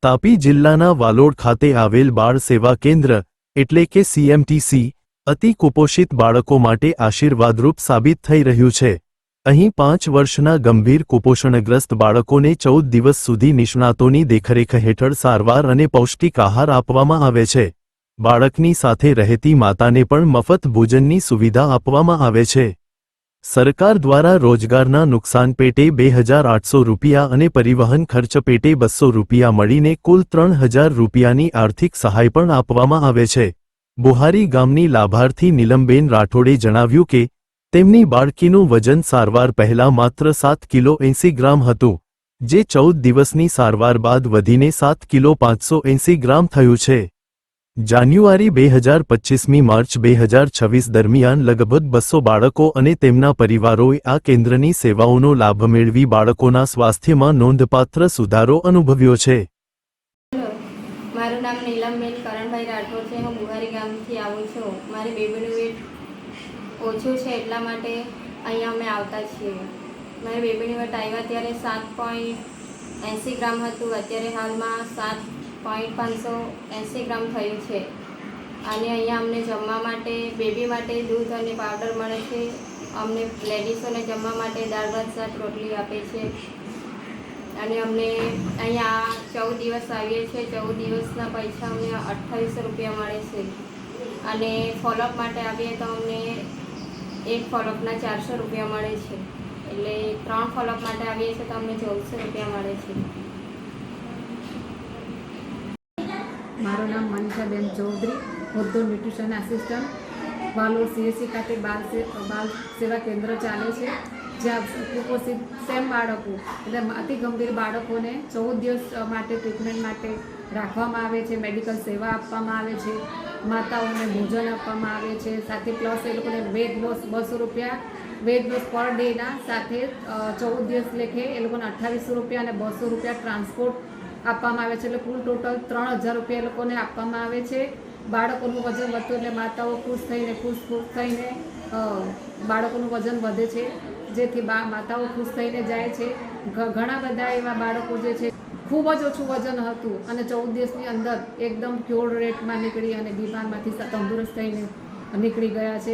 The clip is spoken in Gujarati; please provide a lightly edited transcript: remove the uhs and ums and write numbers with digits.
તાપી જિલ્લાના વાલોડ ખાતે આવેલ બાળ સેવા કેન્દ્ર એટલે કે CMTC અતિ કુપોષિત બાળકો માટે આશીર્વાદરૂપ સાબિત થઈ રહ્યું છે। અહીં 5 વર્ષના ગંભીર કુપોષણગ્રસ્ત બાળકોને 14 દિવસ સુધી નિષ્ણાતોની દેખરેખ હેઠળ સારવાર અને પૌષ્ટિક આહાર આપવામાં આવે છે। બાળકની સાથે રહેતી માતાને પણ મફત ભોજનની સુવિધા આપવામાં આવે છે। સરકાર દ્વારા રોજગારના નુકસાન પેટે 2800 રૂપિયા અને પરિવહન ખર્ચ પેટે 200 રૂપિયા મળીને કુલ 3000 રૂપિયાની આર્થિક સહાય પણ આપવામાં આવે છે। બુહારી ગામની લાભાર્થી નીલમબેન રાઠોડે જણાવ્યું કે તેમની બાળકીનું વજન સારવાર પહેલા માત્ર 7 કિલો 80 ગ્રામ હતું, જે 14 દિવસની સારવાર બાદ વધીને 7 કિલો 580 ગ્રામ થયું છે। જાન્યુઆરી 2025મી માર્ચ 2026 દરમિયાન લગભગ 200 બાળકો અને તેમના પરિવારોએ આ કેન્દ્રની સેવાઓનો લાભ મેળવી બાળકોના સ્વાસ્થ્યમાં નોંધપાત્ર સુધારો અનુભવ્યો છે। મારું નામ નીલમબેન કરણભાઈ રાઠોડ છે। હું બુહારી ગામથી આવું છું। મારી બેબીનું વેટ ઓછું છે એટલા માટે અહીંયા અમે આવતા છીએ। મારી બેબીનું વેટ આવ્યા ત્યારે 7.80 ગ્રામ હતું, અત્યારે હાલમાં 7.580 ગ્રામ થયું છે। અને અહીંયા અમને જમવા માટે બેબી માટે દૂધ અને પાવડર મળે છે। અમને લેડીઝોને જમવા માટે દાળ ભાત શાક રોટલી આપે છે। અને અમને અહીંયા 14 દિવસ આવીએ છીએ। 14 દિવસના પૈસા અમને 2800 રૂપિયા મળે છે। અને ફોલોઅપ માટે આવીએ તો અમને એક ફોલોઅપના 400 રૂપિયા મળે છે। એટલે 3 ફોલોઅપ માટે આવીએ છીએ તો અમને 1400 રૂપિયા મળે છે। મારું નામ મનીષાબેન ચૌધરી, હોદ્દો ન્યુટ્રિશન આસિસ્ટન્ટ, વાલોડ CSC ખાતે બાળ સેવા કેન્દ્ર ચાલે છે, જ્યાં કુપોષિત સેમ બાળકો એટલે અતિ ગંભીર બાળકોને 14 દિવસ માટે ટ્રીટમેન્ટ માટે રાખવામાં આવે છે। મેડિકલ સેવા આપવામાં આવે છે, માતાઓને ભોજન આપવામાં આવે છે, સાથે પ્લસ એ લોકોને વેટ લોસ 200 રૂપિયા વેટ લોસ પર ડેના સાથે 14 દિવસ લેખે એ લોકોને 2800 રૂપિયા અને 200 રૂપિયા ટ્રાન્સપોર્ટ આપવામાં આવે છે। એટલે કુલ ટોટલ 3000 રૂપિયા એ લોકોને આપવામાં આવે છે। બાળકોનું વજન વધતું એટલે માતાઓ ખુશ થઈને બાળકોનું વજન વધે છે, જેથી માતાઓ ખુશ થઈને જાય છે। ઘણા બધા એવા બાળકો જે છે ખૂબ જ ઓછું વજન હતું અને 14 દિવસની અંદર એકદમ ક્યોર રેટમાં નીકળી અને બીમારમાંથી તંદુરસ્ત થઈને નીકળી ગયા છે।